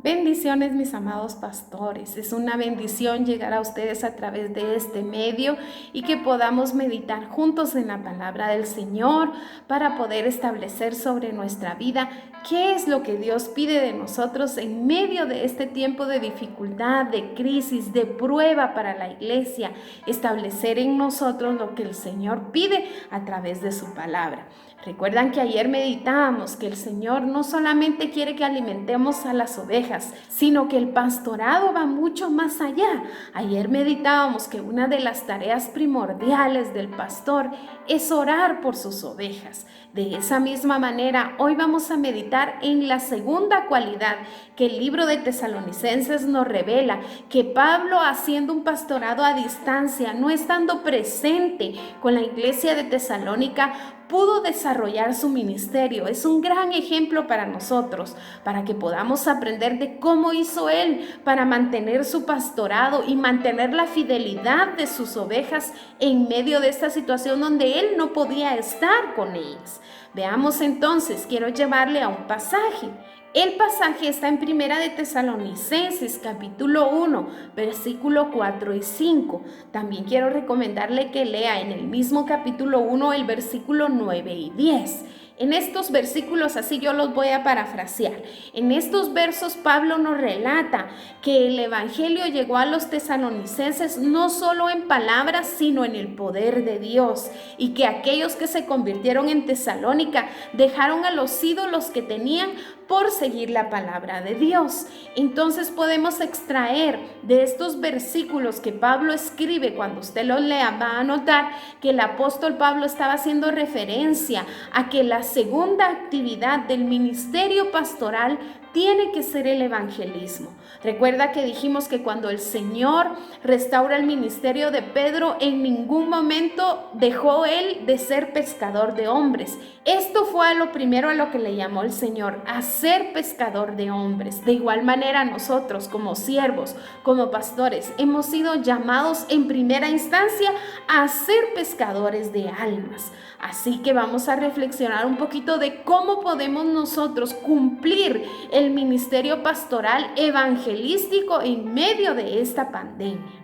Bendiciones, mis amados pastores. Es una bendición llegar a ustedes a través de este medio y que podamos meditar juntos en la palabra del Señor para poder establecer sobre nuestra vida qué es lo que Dios pide de nosotros en medio de este tiempo de dificultad, de crisis, de prueba para la iglesia. Establecer en nosotros lo que el Señor pide a través de su palabra. Recuerdan que ayer meditábamos que el Señor no solamente quiere que alimentemos a las ovejas, sino que el pastorado va mucho más allá. Ayer meditábamos que una de las tareas primordiales del pastor es orar por sus ovejas. De esa misma manera, hoy vamos a meditar en la segunda cualidad que el libro de Tesalonicenses nos revela, que Pablo, haciendo un pastorado a distancia, no estando presente con la iglesia de Tesalónica, pudo desarrollar su ministerio. Es un gran ejemplo para nosotros, para que podamos aprender de cómo hizo él para mantener su pastorado y mantener la fidelidad de sus ovejas en medio de esta situación donde él no podía estar con ellas. Veamos entonces, quiero llevarle a un pasaje. El pasaje está en Primera de Tesalonicenses, capítulo 1, versículo 4 y 5. También quiero recomendarle que lea en el mismo capítulo 1 el versículo 9 y 10. En estos versículos, así yo los voy a parafrasear. En estos versos Pablo nos relata que el evangelio llegó a los tesalonicenses no solo en palabras, sino en el poder de Dios, y que aquellos que se convirtieron en Tesalónica dejaron a los ídolos que tenían por seguir la palabra de Dios. Entonces podemos extraer de estos versículos que Pablo escribe, cuando usted los lea va a notar que el apóstol Pablo estaba haciendo referencia a que la segunda actividad del ministerio pastoral tiene que ser el evangelismo. Recuerda que dijimos que cuando el Señor restaura el ministerio de Pedro, en ningún momento dejó él de ser pescador de hombres. Esto fue a lo primero a lo que le llamó el Señor, a ser pescador de hombres. De igual manera nosotros como siervos, como pastores, hemos sido llamados en primera instancia a ser pescadores de almas. Así que vamos a reflexionar un poquito de cómo podemos nosotros cumplir el ministerio pastoral evangelístico en medio de esta pandemia.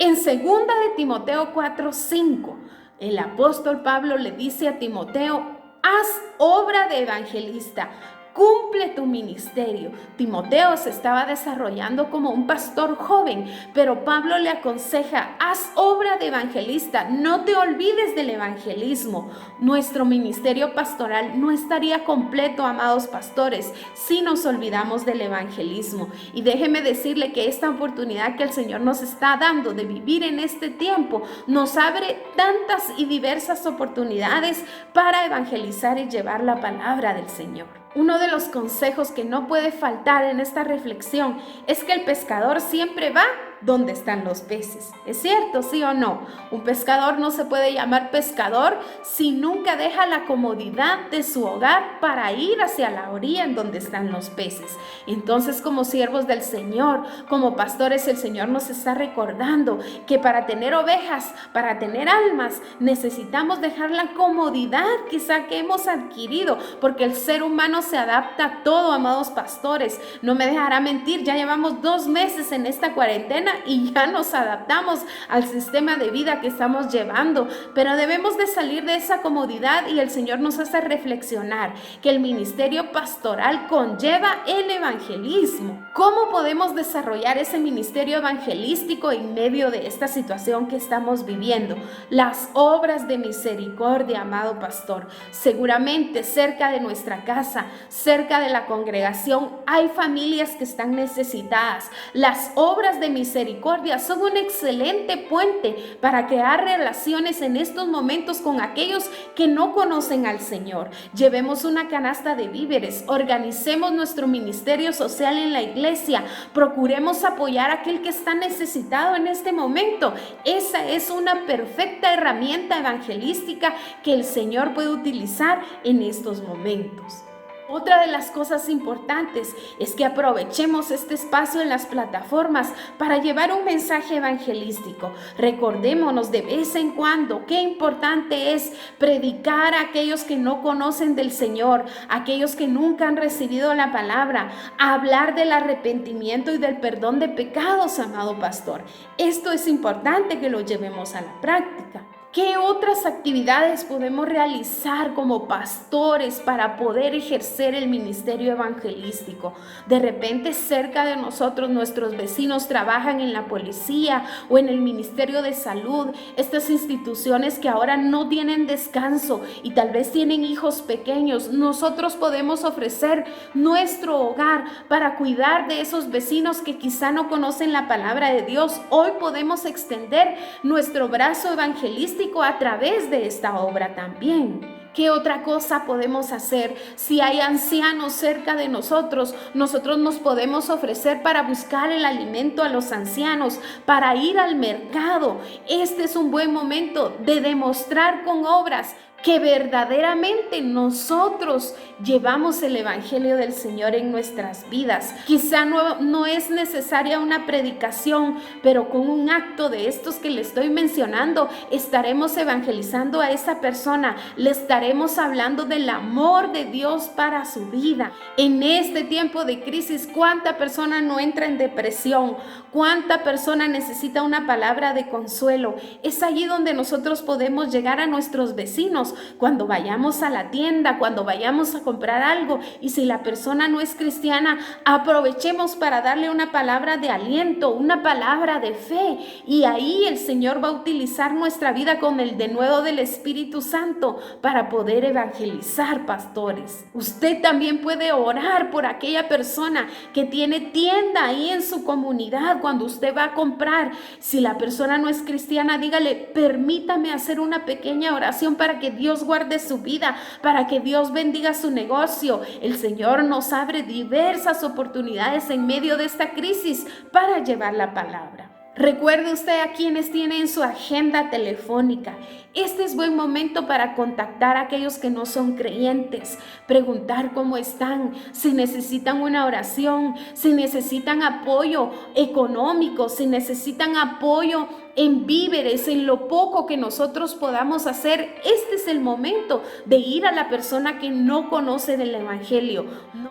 En 2 de Timoteo 4:5, el apóstol Pablo le dice a Timoteo: haz obra de evangelista, cumple tu ministerio. Timoteo se estaba desarrollando como un pastor joven, pero Pablo le aconseja: haz obra de evangelista, no te olvides del evangelismo. Nuestro ministerio pastoral no estaría completo, amados pastores, si nos olvidamos del evangelismo. Y déjeme decirle que esta oportunidad que el Señor nos está dando de vivir en este tiempo nos abre tantas y diversas oportunidades para evangelizar y llevar la palabra del Señor. Uno de los consejos que no puede faltar en esta reflexión es que el pescador siempre va donde están los peces. ¿Es cierto, sí o no? Un pescador no se puede llamar pescador si nunca deja la comodidad de su hogar para ir hacia la orilla en donde están los peces. Entonces, como siervos del Señor, como pastores, el Señor nos está recordando que para tener ovejas, para tener almas, necesitamos dejar la comodidad quizá que hemos adquirido, porque el ser humano se adapta a todo, amados pastores. No me dejará mentir, ya llevamos 2 meses en esta cuarentena y ya nos adaptamos al sistema de vida que estamos llevando, pero debemos de salir de esa comodidad, y el Señor nos hace reflexionar que el ministerio pastoral conlleva el evangelismo. ¿Cómo podemos desarrollar ese ministerio evangelístico en medio de esta situación que estamos viviendo? Las obras de misericordia, amado pastor. Seguramente cerca de nuestra casa, cerca de la congregación, hay familias que están necesitadas. Las obras de misericordia son un excelente puente para crear relaciones en estos momentos con aquellos que no conocen al Señor. Llevemos una canasta de víveres, organicemos nuestro ministerio social en la iglesia, procuremos apoyar a aquel que está necesitado en este momento. Esa es una perfecta herramienta evangelística que el Señor puede utilizar en estos momentos. Otra de las cosas importantes es que aprovechemos este espacio en las plataformas para llevar un mensaje evangelístico. Recordémonos de vez en cuando qué importante es predicar a aquellos que no conocen del Señor, aquellos que nunca han recibido la palabra, hablar del arrepentimiento y del perdón de pecados, amado pastor. Esto es importante que lo llevemos a la práctica. ¿Qué otras actividades podemos realizar como pastores para poder ejercer el ministerio evangelístico? De repente cerca de nosotros nuestros vecinos trabajan en la policía o en el Ministerio de Salud, estas instituciones que ahora no tienen descanso y tal vez tienen hijos pequeños. Nosotros podemos ofrecer nuestro hogar para cuidar de esos vecinos que quizá no conocen la palabra de Dios. Hoy podemos extender nuestro brazo evangelístico a través de esta obra también. ¿Qué otra cosa podemos hacer? Si hay ancianos cerca de nosotros, nosotros nos podemos ofrecer para buscar el alimento a los ancianos, para ir al mercado. Este es un buen momento de demostrar con obras que verdaderamente nosotros llevamos el evangelio del Señor en nuestras vidas. Quizá no es necesaria una predicación, pero con un acto de estos que le estoy mencionando, estaremos evangelizando a esa persona, le estaremos hablando del amor de Dios para su vida. En este tiempo de crisis, ¿cuánta persona no entra en depresión? ¿Cuánta persona necesita una palabra de consuelo? Es allí donde nosotros podemos llegar a nuestros vecinos, cuando vayamos a la tienda, cuando vayamos a comprar algo, y si la persona no es cristiana, aprovechemos para darle una palabra de aliento, una palabra de fe, y ahí el Señor va a utilizar nuestra vida con el denuedo del Espíritu Santo para poder evangelizar, pastores. Usted también puede orar por aquella persona que tiene tienda ahí en su comunidad. Cuando usted va a comprar, si la persona no es cristiana, dígale: permítame hacer una pequeña oración para que Dios guarde su vida, para que Dios bendiga su negocio. El Señor nos abre diversas oportunidades en medio de esta crisis para llevar la palabra. Recuerde usted a quienes tiene en su agenda telefónica. Este es buen momento para contactar a aquellos que no son creyentes, preguntar cómo están, si necesitan una oración, si necesitan apoyo económico, si necesitan apoyo en víveres, en lo poco que nosotros podamos hacer. Este es el momento de ir a la persona que no conoce del evangelio.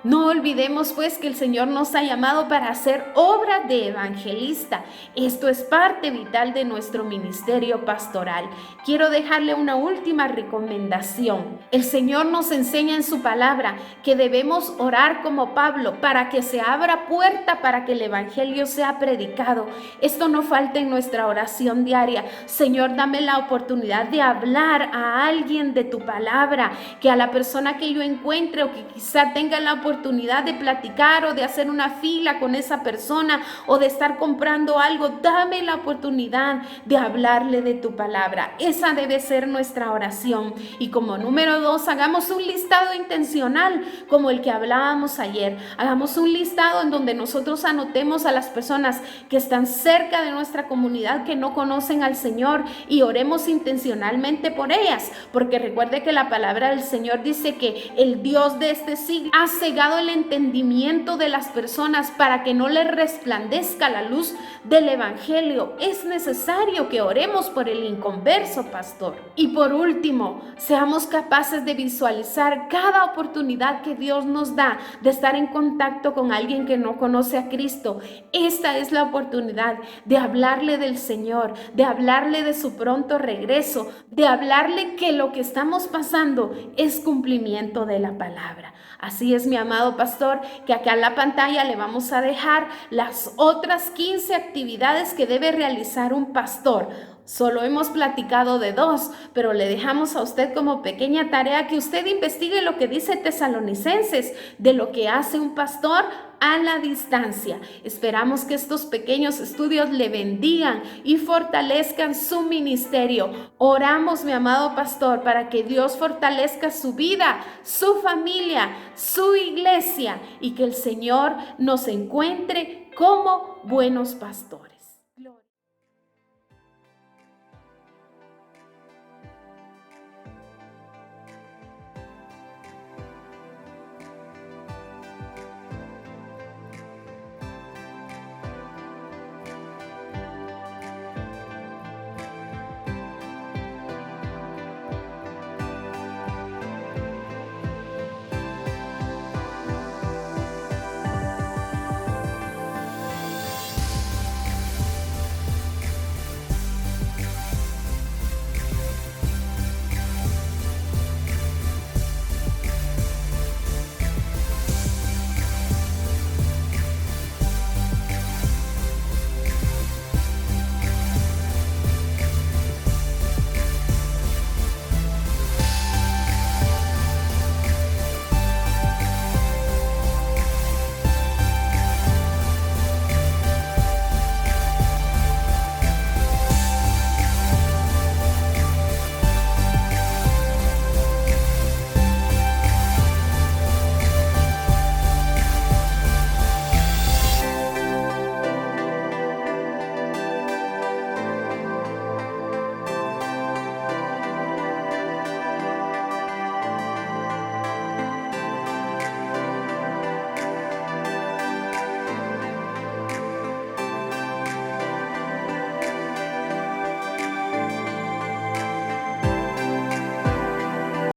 No olvidemos pues que el Señor nos ha llamado para hacer obra de evangelista. Esto es parte vital de nuestro ministerio pastoral. Quiero dejarle una última recomendación. El Señor nos enseña en su palabra que debemos orar como Pablo para que se abra puerta para que el evangelio sea predicado. Esto no falta en nuestra oración diaria. Señor, dame la oportunidad de hablar a alguien de tu palabra, que a la persona que yo encuentre o que quizá tenga la oportunidad de platicar o de hacer una fila con esa persona o de estar comprando algo, dame la oportunidad de hablarle de tu palabra. Esa debe ser nuestra oración. Y como número 2, hagamos un listado intencional como el que hablábamos ayer. Hagamos un listado en donde nosotros anotemos a las personas que están cerca de nuestra comunidad, que no conocen al Señor, y oremos intencionalmente por ellas, porque recuerde que la palabra del Señor dice que el Dios de este siglo ha cegado el entendimiento de las personas para que no les resplandezca la luz del evangelio. Es necesario que oremos por el inconverso, pastor. Y por último, seamos capaces de visualizar cada oportunidad que Dios nos da de estar en contacto con alguien que no conoce a Cristo. Esta es la oportunidad de hablarle del Señor, de hablarle de su pronto regreso, de hablarle que lo que estamos pasando es cumplimiento de la palabra. Así es, mi amado pastor, que acá en la pantalla le vamos a dejar las otras 15 actividades que debe realizar un pastor. Solo hemos platicado de 2, pero le dejamos a usted como pequeña tarea que usted investigue lo que dice Tesalonicenses de lo que hace un pastor a la distancia. Esperamos que estos pequeños estudios le bendigan y fortalezcan su ministerio. Oramos, mi amado pastor, para que Dios fortalezca su vida, su familia, su iglesia, y que el Señor nos encuentre como buenos pastores.